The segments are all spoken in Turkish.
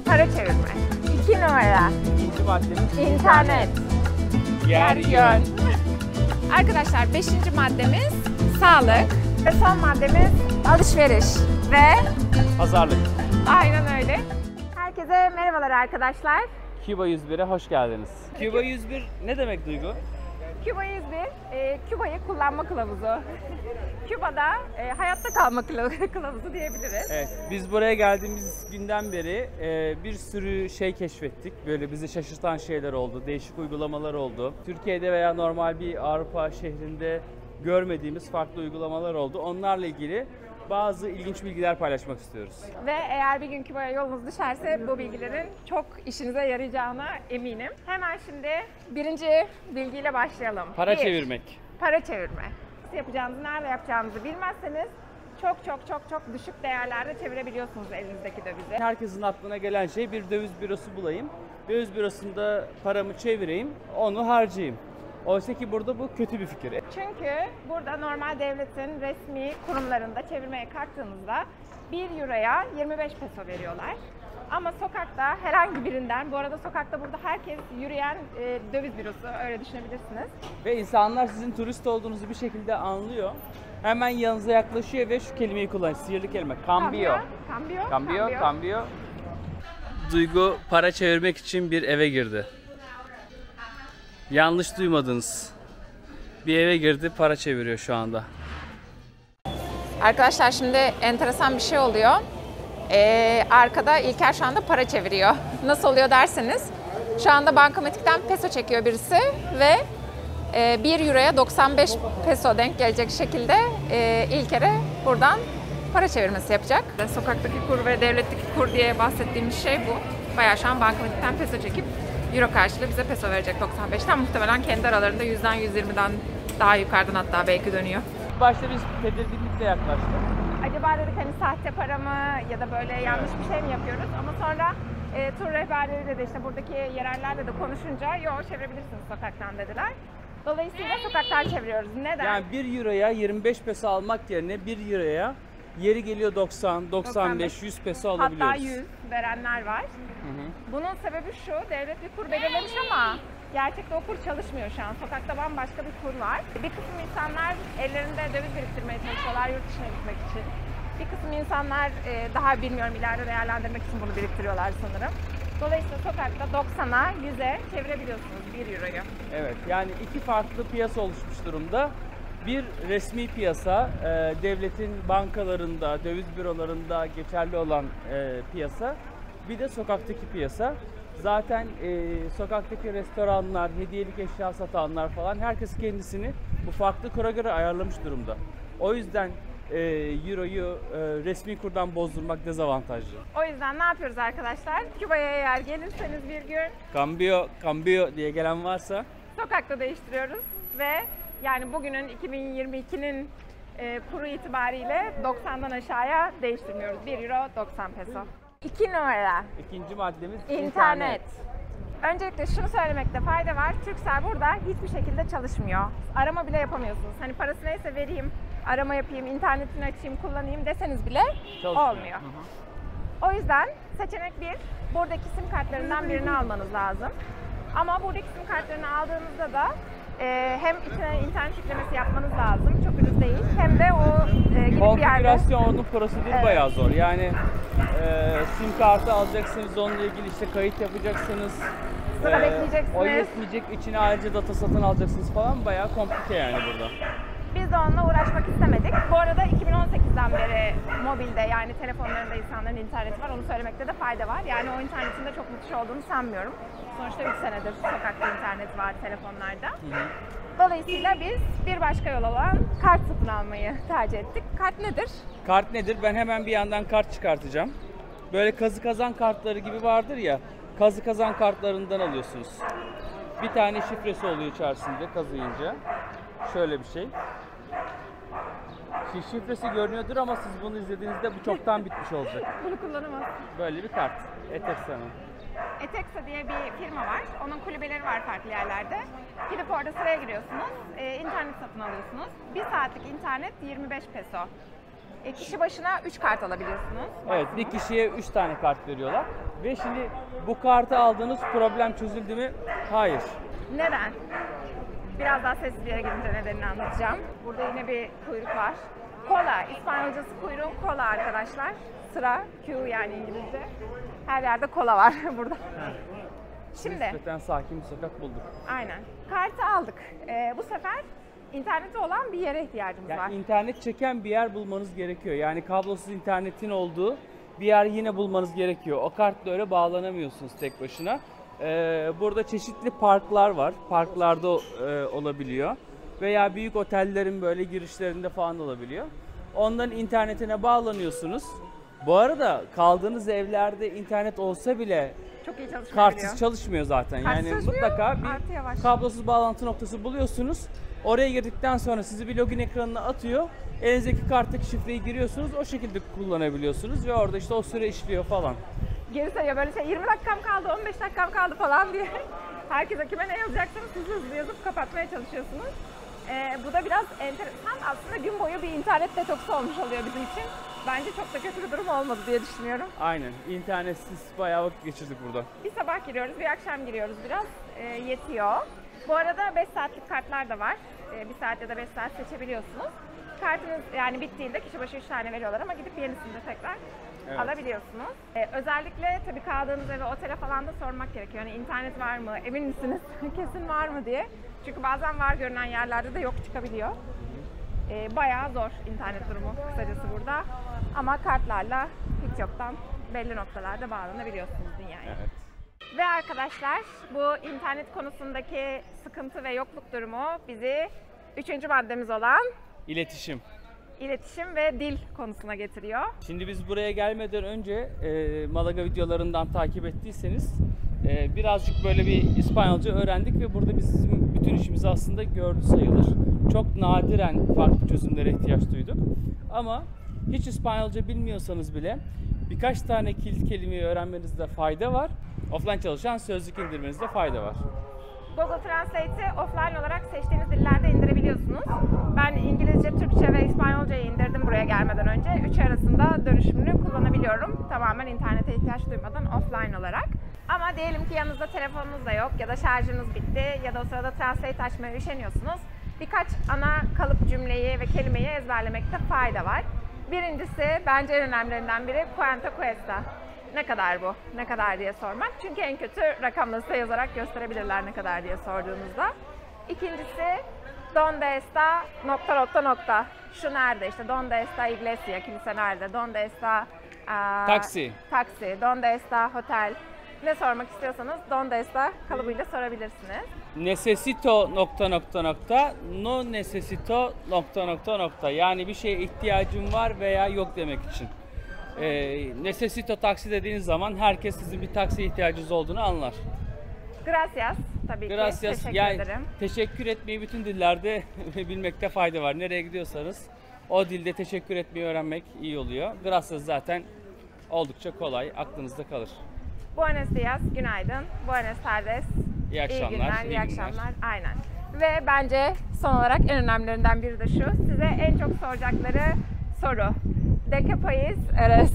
para çevirme. 2 numara. İkinci maddemiz İnternet. yer yön. Arkadaşlar 5. maddemiz sağlık. Ve son maddemiz alışveriş ve Pazarlık. aynen öyle. Herkese merhabalar arkadaşlar. Küba 101'e hoş geldiniz. Küba 101 ne demek Duygu? Küba 101, Küba'yı kullanma kılavuzu. Küba'da hayatta kalma kılavuzu diyebiliriz. Evet, biz buraya geldiğimiz günden beri bir sürü şey keşfettik. Böyle bizi şaşırtan şeyler oldu, değişik uygulamalar oldu. Türkiye'de veya normal bir Avrupa şehrinde görmediğimiz farklı uygulamalar oldu. Onlarla ilgili bazı ilginç bilgiler paylaşmak istiyoruz. Ve eğer bir gün Küba'ya yolunuz düşerse bu bilgilerin çok işinize yarayacağına eminim. Hemen şimdi birinci bilgiyle başlayalım. Para çevirmek. Para çevirme. Nasıl yapacağınızı, nerede yapacağınızı bilmezseniz çok düşük değerlerde çevirebiliyorsunuz elinizdeki dövizi. Herkesin aklına gelen şey bir döviz bürosu bulayım. Döviz bürosunda paramı çevireyim, onu harcayayım. Oysa ki burada bu kötü bir fikir. Çünkü burada normal devletin resmi kurumlarında çevirmeye kalktığınızda 1 euroya 25 peso veriyorlar. Ama sokakta herhangi birinden, bu arada sokakta burada herkes yürüyen döviz bürosu, öyle düşünebilirsiniz. Ve insanlar sizin turist olduğunuzu bir şekilde anlıyor. Hemen yanınıza yaklaşıyor ve şu kelimeyi kullanıyor. Sihirli kelime. Cambio. Cambio. Duygu para çevirmek için bir eve girdi. Yanlış duymadınız. Bir eve girdi, para çeviriyor şu anda. Arkadaşlar şimdi enteresan bir şey oluyor. Arkada İlker şu anda para çeviriyor. Nasıl oluyor derseniz, şu anda bankamatikten peso çekiyor birisi ve 1 euroya 95 peso denk gelecek şekilde İlker'e buradan para çevirmesi yapacak. Sokaktaki kur ve devletteki kur diye bahsettiğimiz şey bu. Bayağı şu an bankamatikten peso çekip euro karşılığı bize peso verecek 95'ten. Muhtemelen kendi aralarında 100'den 120'den daha yukarıdan hatta belki dönüyor. Başta biz tedirginlikle yaklaştık. Acaba dedik hani sahte para mı ya da böyle yanlış bir şey mi yapıyoruz? Ama sonra tur rehberleriyle de işte buradaki yerellerle de konuşunca yok çevirebilirsiniz sokaktan dediler. Dolayısıyla sokaktan çeviriyoruz. Neden? Yani 1 euroya 25 peso almak yerine 1 euroya yeri geliyor 90, 95, 100 peso alabiliyoruz. Hatta 100 verenler var. Bunun sebebi şu, devlet bir kur belirlemiş ama gerçekte o kur çalışmıyor şu an. Sokakta bambaşka bir kur var. Bir kısım insanlar ellerinde döviz biriktirmeye çalışıyorlar yurt dışına gitmek için. Bir kısım insanlar daha bilmiyorum ileride değerlendirmek için bunu biriktiriyorlar sanırım. Dolayısıyla sokakta 90'a 100'e çevirebiliyorsunuz 1 euroyu. Evet, yani iki farklı piyasa oluşmuş durumda. Bir resmi piyasa, devletin bankalarında, döviz bürolarında geçerli olan piyasa. Bir de sokaktaki piyasa. Zaten sokaktaki restoranlar, hediyelik eşya satanlar falan herkes kendisini bu farklı kura göre ayarlamış durumda. O yüzden Euro'yu resmi kurdan bozdurmak dezavantajlı. O yüzden ne yapıyoruz arkadaşlar? Küba'ya eğer gelirseniz bir gün Cambio diye gelen varsa sokakta değiştiriyoruz ve yani bugünün 2022'nin kuru itibariyle 90'dan aşağıya değiştirmiyoruz. 1 euro 90 peso. 2 numara. İkinci maddemiz İnternet. Öncelikle şunu söylemekte fayda var. Turkcell burada hiçbir şekilde çalışmıyor. Arama bile yapamıyorsunuz. Hani parası neyse vereyim, arama yapayım, internetini açayım, kullanayım deseniz bile olmuyor. O yüzden seçenek 1, buradaki sim kartlarından birini almanız lazım. Ama buradaki sim kartlarını aldığınızda da hem içine internet yüklemesi yapmanız lazım, çok ucuz değil. Hem de o gidip bir yerde... Konfigürasyonun prosedürü bayağı zor. Yani sim kartı alacaksınız, onunla ilgili işte kayıt yapacaksınız. Sıra bekleyeceksiniz. O yetmeyecek, içine ayrıca data satın alacaksınız falan, bayağı komplike yani burada. Biz de onunla uğraşmak istemedik. Bu arada 2018'den beri mobilde yani telefonlarında insanların interneti var. Onu söylemekte de fayda var. Yani o internetin de çok müthiş olduğunu sanmıyorum. Sonuçta 3 senedir sokakta internet var telefonlarda. Dolayısıyla biz bir başka yol olan kart satın almayı tercih ettik. Kart nedir? Kart nedir? Ben hemen bir yandan kart çıkartacağım. Böyle kazı kazan kartları gibi vardır ya. Kazı kazan kartlarından alıyorsunuz. Bir tane şifresi oluyor içerisinde kazıyınca. Şöyle bir şey. Şifresi görünüyordur ama siz bunu izlediğinizde bu çoktan bitmiş olacak. Bunu kullanamazsın. Böyle bir kart. Etexa'nın. Etexa diye bir firma var. Onun kulübeleri var farklı yerlerde. Gidip orada sıraya giriyorsunuz. İnternet satın alıyorsunuz. 1 saatlik internet 25 peso. Kişi başına 3 kart alabiliyorsunuz. Evet, bir kişiye 3 tane kart veriyorlar. Ve şimdi bu kartı aldığınız problem çözüldü mü? Hayır. Neden? Biraz daha sessiz bir yere gidince nedenini anlatacağım. Burada yine bir kuyruk var. Kola, İspanyolcası kuyruğun kola arkadaşlar. Sıra, Q yani İngilizce. Her yerde kola var burada. Şimdi, Nispeten sakin bir sokak bulduk. aynen. Kartı aldık. Bu sefer interneti olan bir yere ihtiyacımız var. Yani internet çeken bir yer bulmanız gerekiyor. Yani kablosuz internetin olduğu bir yer yine bulmanız gerekiyor. O kartla öyle bağlanamıyorsunuz tek başına. Burada çeşitli parklar var. Parklarda olabiliyor. Veya büyük otellerin böyle girişlerinde falan olabiliyor. Onların internetine bağlanıyorsunuz. Bu arada kaldığınız evlerde internet olsa bile Çok iyi çalışmayabiliyor. kartsız çalışmıyor zaten. Kartsız Yani çalışmıyor, mutlaka artı yavaş. bir kablosuz bağlantı noktası buluyorsunuz. Oraya girdikten sonra sizi bir login ekranına atıyor. Elinizdeki karttaki şifreyi giriyorsunuz. O şekilde kullanabiliyorsunuz ve orada işte o süre işliyor falan. Geri sayıyor böyle 20 dakikam kaldı, 15 dakikam kaldı falan diye. Herkese kime ne yazacaksınız hızlı yazıp kapatmaya çalışıyorsunuz. Bu da biraz enteresan. Aslında gün boyu bir internet detoksu olmuş oluyor bizim için. Bence çok da kötü bir durum olmadı diye düşünüyorum. Aynen. İnternetsiz bayağı vakit geçirdik burada. Bir sabah giriyoruz, bir akşam giriyoruz biraz. Yetiyor. Bu arada 5 saatlik kartlar da var. 1 saat ya da 5 saat seçebiliyorsunuz. Kartınız yani bittiğinde kişi başı 3 tane veriyorlar ama gidip yenisini de tekrar alabiliyorsunuz. Özellikle tabii kaldığınız eve, otele falan da sormak gerekiyor. Yani internet var mı, emin misiniz, kesin var mı diye. Çünkü bazen var görünen yerlerde de yok çıkabiliyor. Bayağı zor internet durumu kısacası burada. Ama kartlarla hiç yoktan belli noktalarda bağlanabiliyorsunuz dünyaya. Evet. Ve arkadaşlar bu internet konusundaki sıkıntı ve yokluk durumu bizi 3. maddemiz olan İletişim. iletişim ve dil konusuna getiriyor. Şimdi biz buraya gelmeden önce Malaga videolarından takip ettiyseniz birazcık böyle bir İspanyolca öğrendik ve burada bizim bütün işimizi aslında gördü sayılır. Çok nadiren farklı çözümlere ihtiyaç duyduk. Ama hiç İspanyolca bilmiyorsanız bile birkaç tane kilit kelimeyi öğrenmenizde fayda var. Offline çalışan sözlük indirmenizde fayda var. Google Translate'i offline olarak seçtiğiniz dillerde indirebiliyorsunuz. Ben İngilizce, Türkçe ve İspanyolcayı indirdim buraya gelmeden önce. 3 arasında dönüşümünü kullanabiliyorum. Tamamen internete ihtiyaç duymadan offline olarak. Ama diyelim ki yanınızda telefonunuz da yok ya da şarjınız bitti ya da o sırada Translate açmaya üşeniyorsunuz. Birkaç ana kalıp cümleyi ve kelimeyi ezberlemekte fayda var. Birincisi bence en önemlilerinden biri cuenta cuesta. Ne kadar bu? Ne kadar diye sormak. Çünkü en kötü rakamları size yazarak gösterebilirler ne kadar diye sorduğunuzda. İkincisi donde está nokta nokta nokta. Şu nerede işte donde está iglesia, kilise nerede? Donde está Taksi. taksi, donde está hotel. Ne sormak istiyorsanız donde está kalıbıyla sorabilirsiniz. Necesito nokta nokta nokta, no necesito nokta nokta nokta. Yani bir şeye ihtiyacım var veya yok demek için. Necesito taksi dediğiniz zaman herkes sizin bir taksiye ihtiyacınız olduğunu anlar. Gracias tabii Gracias. ki. Teşekkür Yani ederim. teşekkür etmeyi bütün dillerde bilmekte fayda var. Nereye gidiyorsanız o dilde teşekkür etmeyi öğrenmek iyi oluyor. Gracias zaten oldukça kolay, aklınızda kalır. Buenos días, günaydın. Buenos tardes, İyi akşamlar, iyi günler, iyi iyi günler. akşamlar. Aynen. Ve bence son olarak en önemlilerinden biri de şu. Size en çok soracakları soru. ¿De qué país eres?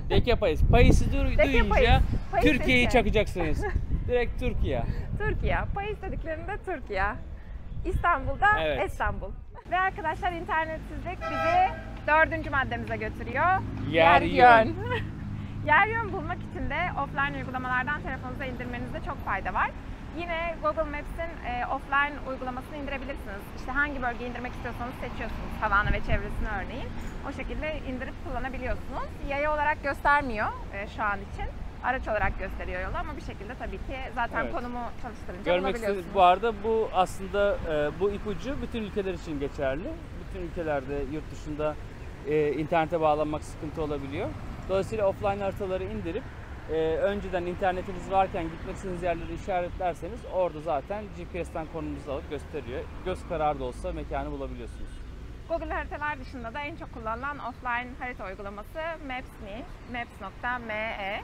De qué país? País'i duyunca país? País Türkiye'yi işte. çakacaksınız. Direkt Türkiye. Türkiye. País dediklerinde Türkiye. İstanbul'da Evet. İstanbul. Ve arkadaşlar internetsizlik bizi 4. maddemize götürüyor. Yer yön. Yer yön bulmak için de offline uygulamalardan telefonunuza indirmenizde çok fayda var. Yine Google Maps'in offline uygulamasını indirebilirsiniz. İşte hangi bölgeyi indirmek istiyorsanız seçiyorsunuz. Havanı ve çevresini örneğin. O şekilde indirip kullanabiliyorsunuz. Yaya olarak göstermiyor şu an için. Araç olarak gösteriyor yolu ama bir şekilde tabii ki zaten Evet. konumu çalıştırınca Görmek bulabiliyorsunuz. istedim. Bu arada bu aslında bu ipucu bütün ülkeler için geçerli. Bütün ülkelerde yurt dışında internete bağlanmak sıkıntı olabiliyor. Dolayısıyla offline haritaları indirip önceden internetiniz varken gitmek istediğiniz yerleri işaretlerseniz orada zaten GPS'ten konumunuzu alıp gösteriyor. Göz kararı da olsa mekanı bulabiliyorsunuz. Google haritalar dışında da en çok kullanılan offline harita uygulaması Maps.me, maps.me.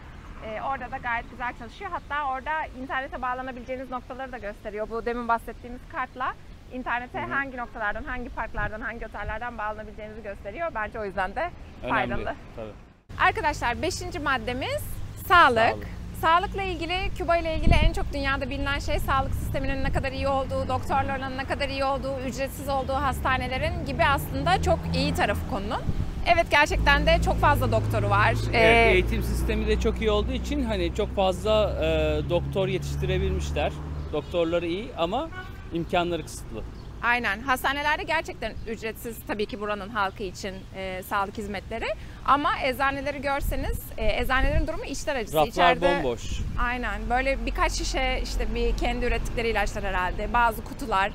Orada da gayet güzel çalışıyor. Hatta orada internete bağlanabileceğiniz noktaları da gösteriyor. Bu demin bahsettiğimiz kartla internete hangi noktalardan, hangi parklardan, hangi otellerden bağlanabileceğinizi gösteriyor. Bence o yüzden de faydalı. Önemli, tabii. Arkadaşlar 5. maddemiz sağlık. Sağlık. Sağlıkla ilgili, Küba ile ilgili en çok dünyada bilinen şey sağlık sisteminin ne kadar iyi olduğu, doktorların ne kadar iyi olduğu, ücretsiz olduğu hastanelerin gibi aslında çok iyi tarafı konunun. Evet, gerçekten de çok fazla doktoru var. Evet, eğitim sistemi de çok iyi olduğu için hani çok fazla doktor yetiştirebilmişler. Doktorları iyi ama imkanları kısıtlı. Aynen. Hastanelerde gerçekten ücretsiz tabii ki buranın halkı için sağlık hizmetleri. Ama eczaneleri görseniz eczanelerin durumu içler acısı. Raflar İçeride, bomboş. aynen. Böyle birkaç şişe işte bir kendi ürettikleri ilaçlar herhalde. Bazı kutular.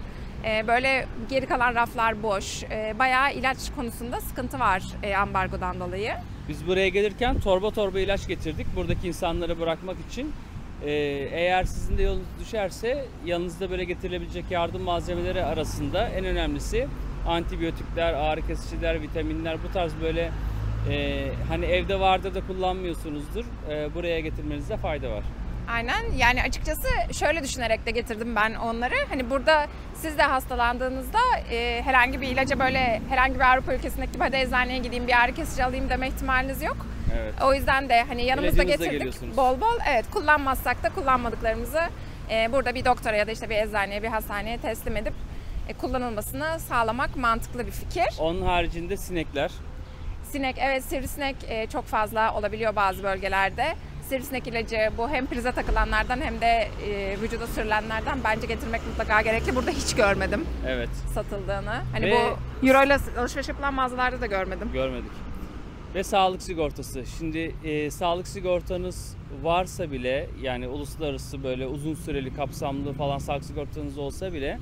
Böyle geri kalan raflar boş. Bayağı ilaç konusunda sıkıntı var ambargodan dolayı. Biz buraya gelirken torba torba ilaç getirdik. Buradaki insanlara bırakmak için. Eğer sizin de yolunuz düşerse yanınızda böyle getirilebilecek yardım malzemeleri arasında en önemlisi antibiyotikler, ağrı kesiciler, vitaminler, bu tarz böyle hani evde vardır da kullanmıyorsunuzdur. Buraya getirmenizde fayda var. Aynen, yani açıkçası şöyle düşünerek de getirdim ben onları. Hani burada siz de hastalandığınızda herhangi bir ilaca böyle herhangi bir Avrupa ülkesindeki gibi hadi eczaneye gideyim bir ağrı kesici alayım deme ihtimaliniz yok. Evet. O yüzden de hani yanımızda İlacınızla getirdik geliyorsunuz. bol bol. Evet, kullanmazsak da kullanmadıklarımızı burada bir doktora ya da işte bir eczaneye, bir hastaneye teslim edip kullanılmasını sağlamak mantıklı bir fikir. Onun haricinde sinekler. Sinek, evet, sivrisinek çok fazla olabiliyor bazı bölgelerde. Sivrisinek ilacı bu hem prize takılanlardan hem de vücuda sürülenlerden bence getirmek mutlaka gerekli. Burada hiç görmedim Evet. satıldığını. Hani Ve bu euro ile alışveriş yapılan mağazalarda da görmedim. Görmedik. Ve sağlık sigortası. Şimdi sağlık sigortanız varsa bile, yani uluslararası böyle uzun süreli kapsamlı falan sağlık sigortanız olsa bile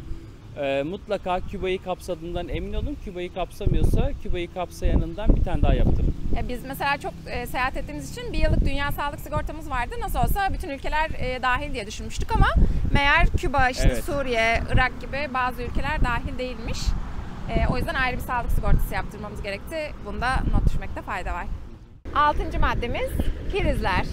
mutlaka Küba'yı kapsadığından emin olun. Küba'yı kapsamıyorsa Küba'yı kapsayanından bir tane daha yaptırın. Biz mesela çok seyahat ettiğimiz için bir yıllık dünya sağlık sigortamız vardı. Nasıl olsa bütün ülkeler dahil diye düşünmüştük ama meğer Küba, işte Evet. Suriye, Irak gibi bazı ülkeler dahil değilmiş. O yüzden ayrı bir sağlık sigortası yaptırmamız gerekti. Bunda not düşmekte fayda var. 6. maddemiz prizler.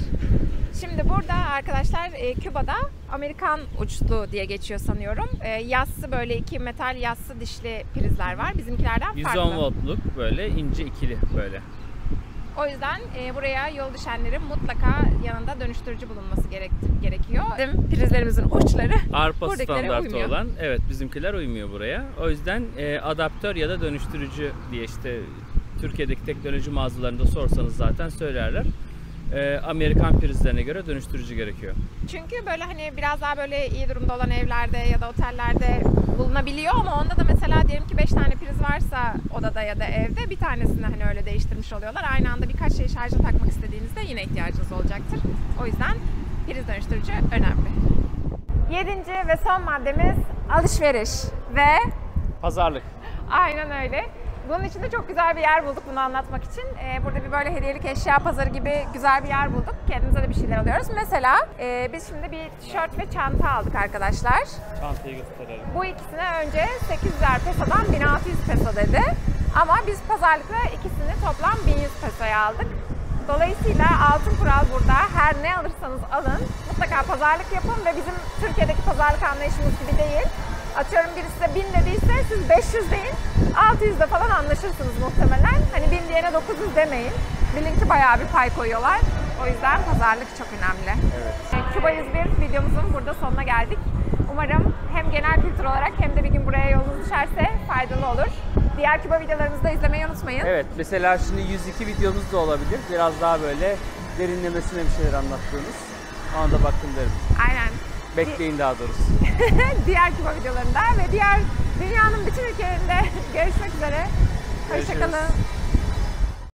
Şimdi burada arkadaşlar Küba'da Amerikan uçlu diye geçiyor sanıyorum. Yassı böyle iki metal yassı dişli prizler var. Bizimkilerden 110 farklı. voltluk böyle ince ikili böyle. O yüzden buraya yol düşenlerin mutlaka yanında dönüştürücü bulunması gerekiyor. Bizim prizlerimizin uçları Arpa buradakilere standartı uymuyor. olan, evet, bizimkiler uymuyor buraya. O yüzden adaptör ya da dönüştürücü diye işte Türkiye'deki teknoloji mağazalarında sorsanız zaten söylerler. Amerikan prizlerine göre dönüştürücü gerekiyor. Çünkü böyle hani biraz daha böyle iyi durumda olan evlerde ya da otellerde bulunabiliyor ama onda da mesela diyelim ki 5 tane priz varsa odada ya da evde bir tanesini hani öyle değiştirmiş oluyorlar. Aynı anda birkaç şeyi şarja takmak istediğinizde yine ihtiyacınız olacaktır. O yüzden priz dönüştürücü önemli. 7. ve son maddemiz alışveriş ve Pazarlık. aynen öyle. Bunun için de çok güzel bir yer bulduk bunu anlatmak için. Burada bir böyle hediyelik eşya pazarı gibi güzel bir yer bulduk. Kendimize de bir şeyler alıyoruz. Mesela biz şimdi bir tişört ve çanta aldık arkadaşlar. Çantayı gösterelim. Bu ikisine önce 800'er pesodan 1600 peso dedi. Ama biz pazarlıkla ikisini toplam 1100 pesoya aldık. Dolayısıyla altın kural burada. Her ne alırsanız alın mutlaka pazarlık yapın ve bizim Türkiye'deki pazarlık anlayışımız gibi değil. Atıyorum biri size 1000 dediyse siz 500 deyin, 600'de falan anlaşırsınız muhtemelen. Hani 1000 diyene 900 demeyin. Bilin ki bayağı bir pay koyuyorlar. O yüzden pazarlık çok önemli. Evet. Küba 101 videomuzun burada sonuna geldik. Umarım hem genel kültür olarak hem de bir gün buraya yolunuz düşerse faydalı olur. Diğer Küba videolarımızı da izlemeyi unutmayın. Evet, mesela şimdi 102 videomuz da olabilir. Biraz daha böyle derinlemesine bir şeyler anlattığımız. Ona da bakın derim. Aynen. Bekleyin daha doğrusu. Diğer Küba videolarında ve diğer dünyanın bütün ülkelerinde görüşmek üzere. Görüşürüz. Hoşçakalın.